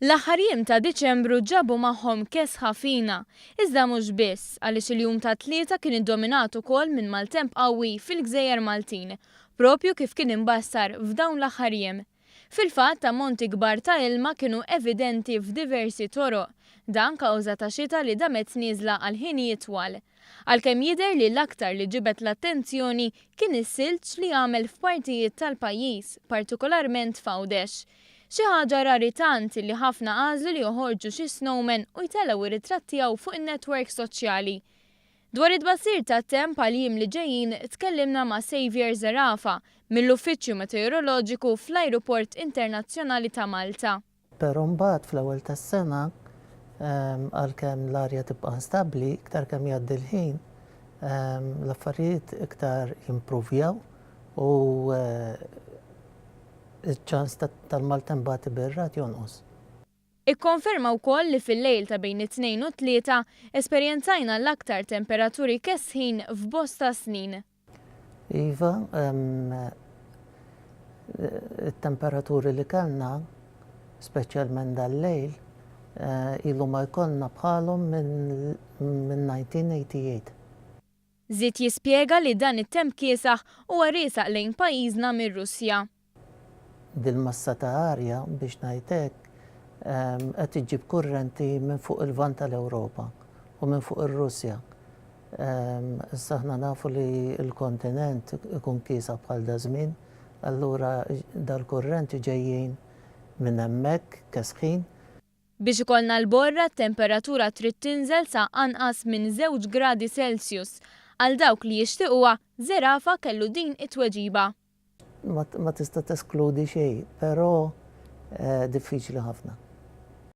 L-aħħar jiem ta' Diċembru ġabu magħhom kes ħafina, iżda mhux biss għaliex il-jum ta' tlieta kien iddominat ukoll minn maltemp qawwi fil-Gżejjer Maltin, propju kif kien imbassar f'dawn l-aħħar jiem. Fil-fatt ammonti kbar ta' ilma kienu evidenti f'diversi toroq, dan kawża ta' xita li damet nieżla għal ħinijiet twal. Għalkemm jidher li l-aktar li ġibet l-attenzjoni kien is-silġ li għamel f'partijiet tal-pajjiż, partikolarment f'Għawdex. Xi ħaġa rari tant li ħafna għażlu li joħorġu xi snowmen u jtellgħu ir-ritratt tiegħu fuq in-netwerk soċjali. Dwar id-tbassir tat-temp għal jiem li ġejjin tkellimna ma' Xavier Zerafa mill-Uffiċċju Meteoroloġiku fl-Ajruport Internazzjonali ta' Malta. Però mbagħad fl-ewwel tas-sena għalkemm l-arja tibqa' stabbli, iktar kemm jgħaddi l-ħin, l-affarijiet iktar jimpruvjaw u iċ-ċans tal-maltemp birrat jonqos. Ikkonferma wkoll li fil-lejl ta' bejn it-tnejn u t-tlieta esperjenzajna l-aktar temperaturi kesħin f'bosta snin. Iva, it-temperaturi li kellna, speċjalment dal-lejl, ilu ma jkollna bħalhom minn 1988. Żied jispjega li dan it-temp kiesaħ huwa riesaq lejn pajjiżna mir-Russja. Dil-massa ta' arja biex ngħidlek qed iġġib kurrenti minn fuq il-vant tal-Ewropa u minn fuq ir-Russja. Issa aħna nafu li l-kontinent ikun kiesaħ bħal da żmien, allura dal-kurrenti ġejjin minn hemmhekk kesħin. Biex ikollna l-borra t-temperatura trid tinżel sa anqas minn 2 gradi Celsius. Għal dawk li jixtiequha, Zerafa kellu din it-tweġiba. Ma tista' teskludi xejn, però diffiċli ħafna.